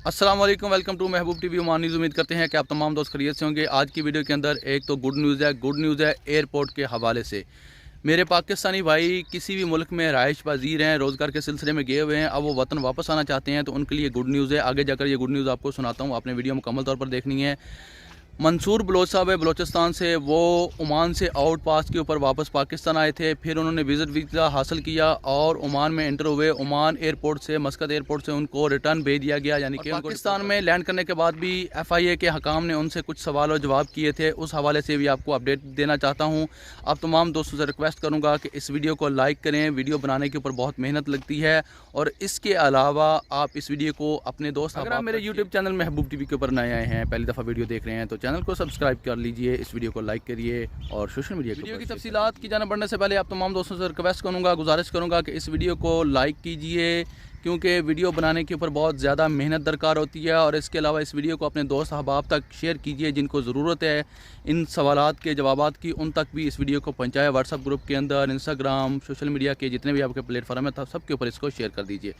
अस्सलाम वालेकुम, welcome to Mehboob TV Oman news. उम्मीद करते हैं कि आप तमाम दोस्त खैरियत से होंगे। आज की वीडियो के अंदर एक तो गुड न्यूज़ है एयरपोर्ट के हवाले से। मेरे पाकिस्तानी भाई किसी भी मुल्क में रहाइश पजीर हैं, रोज़गार के सिलसिले में गए हुए हैं, अब वो वतन वापस आना चाहते हैं तो उनके लिए गुड न्यूज़ है। आगे जाकर ये गुड न्यूज़ आपको सुनाता हूँ, आपने वीडियो मुकम्मल तौर पर देखनी है। मंसूर बलोच साहब है बलोचिस्तान से, वो ओमान से आउट पास के ऊपर वापस पाकिस्तान आए थे। फिर उन्होंने विज़िट वीज़ा हासिल किया और ओमान में एंटर हुए। ओमान एयरपोर्ट से, मस्कत एयरपोर्ट से उनको रिटर्न भेज दिया गया, यानी कि पाकिस्तान में लैंड करने के बाद भी FIA के हकाम ने उनसे कुछ सवाल और जवाब किए थे। उस हवाले से भी आपको अपडेट देना चाहता हूँ। आप तमाम दोस्तों से रिक्वेस्ट करूँगा कि इस वीडियो को लाइक करें। वीडियो बनाने के ऊपर बहुत मेहनत लगती है और इसके अलावा आप इस वीडियो को अपने दोस्त, अगर आप मेरे यूट्यूब चैनल महबूब टीवी के ऊपर नए आए हैं, पहली दफ़ा वीडियो देख रहे हैं तो चैनल को सब्सक्राइब कर लीजिए, इस वीडियो को लाइक करिए और सोशल मीडिया की तफसीलात की जाना बढ़ने से पहले आप तमाम दोस्तों से रिक्वेस्ट करूँगा, गुजारिश करूँगा कि इस वीडियो को लाइक कीजिए, क्योंकि वीडियो बनाने के ऊपर बहुत ज़्यादा मेहनत दरकार होती है। और इसके अलावा इस वीडियो को अपने दोस्त अहबाब तक शेयर कीजिए जिनको ज़रूरत है इन सवालात के जवाबात की, उन तक भी इस वीडियो को पहुँचाए। व्हाट्सअप ग्रुप के अंदर, इंस्टाग्राम, सोशल मीडिया के जितने भी आपके प्लेटफॉर्म है सब के ऊपर इसको शेयर कर दीजिए।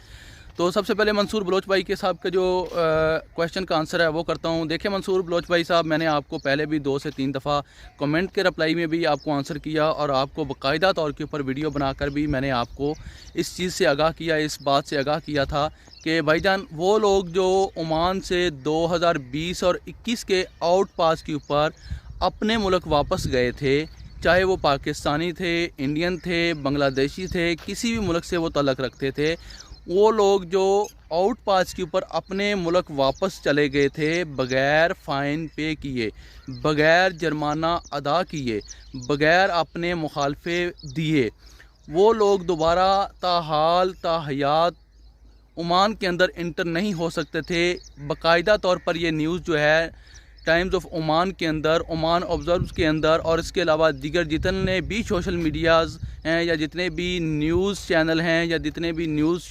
तो सबसे पहले मंसूर बलोच भाई के साहब का जो क्वेश्चन का आंसर है वो करता हूँ। देखिए मंसूर बलोच भाई साहब, मैंने आपको पहले भी 2 से 3 दफ़ा कमेंट के रिप्लाई में भी आपको आंसर किया और आपको बाकायदा तौर के ऊपर वीडियो बनाकर भी मैंने आपको इस चीज़ से आगाह किया, इस बात से आगाह किया था कि भाईजान वो लोग जो ओमान से 2020 और 21 के आउट पास के ऊपर अपने मुल्क वापस गए थे, चाहे वो पाकिस्तानी थे, इंडियन थे, बांग्लादेशी थे, किसी भी मुल्क से वो तल्लक रखते थे, वो लोग जो आउट पास के ऊपर अपने मुल्क वापस चले गए थे बग़ैर फ़ाइन पे किए, बग़ैर जुर्माना अदा किए, बग़ैर अपने मुखालफे दिए, वो लोग दोबारा ताहाल ताहयात ओमान के अंदर इंटर नहीं हो सकते थे। बाकायदा तौर पर ये न्यूज़ जो है टाइम्स ऑफ ओमान के अंदर, ओमान ऑब्जर्व्स के अंदर और इसके अलावा दीगर जितने भी सोशल मीडियाज़ हैं या जितने भी न्यूज़ चैनल हैं या जितने भी न्यूज़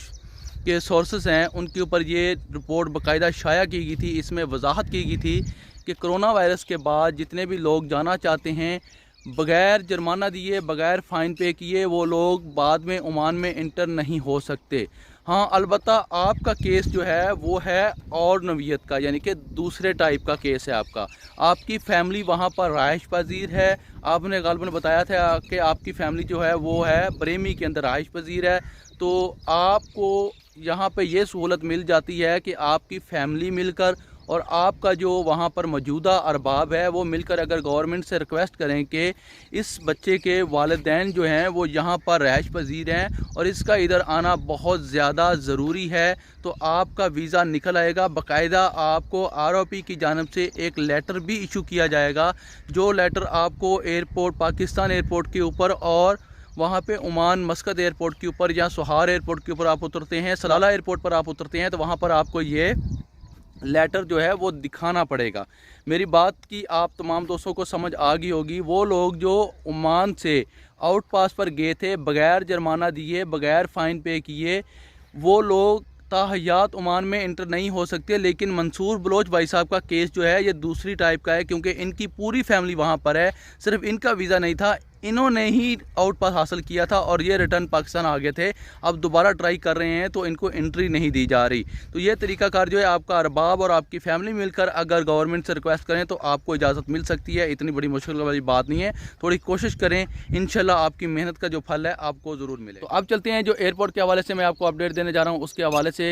के सोर्सेस हैं, उनके ऊपर ये रिपोर्ट बाकायदा शाया की गई थी। इसमें वजाहत की गई थी कि कोरोना वायरस के बाद जितने भी लोग जाना चाहते हैं बग़ैर जुर्माना दिए, बग़ैर फ़ाइन पे किए, वो लोग बाद में ओमान में इंटर नहीं हो सकते। हाँ, अलबत्ता आपका केस जो है वो है और नवीयत का, यानी कि दूसरे टाइप का केस है आपका। आपकी फ़ैमिली वहाँ पर रहाइश पजीर है। आपने गालबन बताया था कि आपकी फ़ैमिली जो है वो है बरेमी के अंदर रहाइश पजीर है, तो आपको यहाँ पे ये सहूलत मिल जाती है कि आपकी फ़ैमिली मिलकर और आपका जो वहाँ पर मौजूदा अरबाब है वो मिलकर अगर गवर्नमेंट से रिक्वेस्ट करें कि इस बच्चे के वालिदैन जो हैं वो यहाँ पर रहाइश पजीर हैं और इसका इधर आना बहुत ज़्यादा ज़रूरी है, तो आपका वीज़ा निकल आएगा। बाकायदा आपको ROP की जानिब से एक लेटर भी इशू किया जाएगा, जो लेटर आपको एयरपोर्ट, पाकिस्तान एयरपोर्ट के ऊपर और वहाँ पे ओमान मस्कत एयरपोर्ट के ऊपर या सुहार एयरपोर्ट के ऊपर आप उतरते हैं, सलाला एयरपोर्ट पर आप उतरते हैं, तो वहाँ पर आपको ये लेटर जो है वो दिखाना पड़ेगा। मेरी बात की आप तमाम दोस्तों को समझ आ गई होगी। वो लोग जो ओमान से आउट पास पर गए थे बग़ैर जुर्माना दिए, बग़ैर फ़ाइन पे किए, वो लोग ताहयात ओमान में इंटर नहीं हो सकते। लेकिन मंसूर बलोच भाई साहब का केस जो है ये दूसरी टाइप का है, क्योंकि इनकी पूरी फैमिली वहाँ पर है, सिर्फ इनका वीज़ा नहीं था, इन्होंने ही आउट पास हासिल किया था और ये रिटर्न पाकिस्तान आ गए थे। अब दोबारा ट्राई कर रहे हैं तो इनको एंट्री नहीं दी जा रही। तो ये तरीकाकार जो है आपका अरबाब और आपकी फैमिली मिलकर अगर गवर्नमेंट से रिक्वेस्ट करें तो आपको इजाज़त मिल सकती है। इतनी बड़ी मुश्किल वाली बात नहीं है, थोड़ी कोशिश करें, इंशाल्लाह आपकी मेहनत का जो फल है आपको ज़रूर मिले। तो अब चलते हैं जो एयरपोर्ट के हवाले से मैं आपको अपडेट देने जा रहा हूँ उसके हवाले से।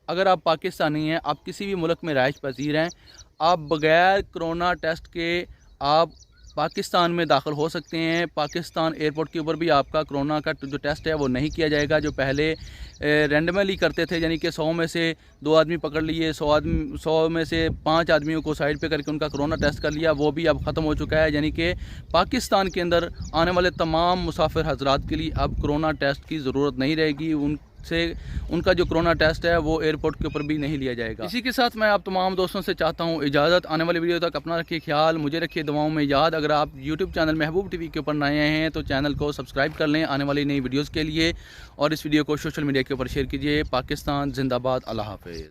अगर आप पाकिस्तानी हैं, आप किसी भी मुल्क में रहाइश पजीर हैं, आप बग़ैर कोरोना टेस्ट के आप पाकिस्तान में दाखिल हो सकते हैं। पाकिस्तान एयरपोर्ट के ऊपर भी आपका कोरोना का जो टेस्ट है वो नहीं किया जाएगा। जो पहले रैंडमली करते थे, यानी कि 100 में से 2 आदमी पकड़ लिए, 100 में से 5 आदमियों को साइड पे करके उनका कोरोना टेस्ट कर लिया, वो भी अब ख़त्म हो चुका है। यानी कि पाकिस्तान के अंदर आने वाले तमाम मुसाफिर हजरात के लिए अब कोरोना टेस्ट की ज़रूरत नहीं रहेगी। उनका जो कोरोना टेस्ट है वो एयरपोर्ट के ऊपर भी नहीं लिया जाएगा। इसी के साथ मैं आप तमाम दोस्तों से चाहता हूँ इजाज़त। आने वाली वीडियो तक अपना रखिए ख्याल, मुझे रखिए दुआओं में याद। अगर आप यूट्यूब चैनल महबूब टीवी के ऊपर नए हैं तो चैनल को सब्सक्राइब कर लें आने वाली नई वीडियोज़ के लिए, और इस वीडियो को सोशल मीडिया के ऊपर शेयर कीजिए। पाकिस्तान जिंदाबाद, अल्लाह हाफ़िज़।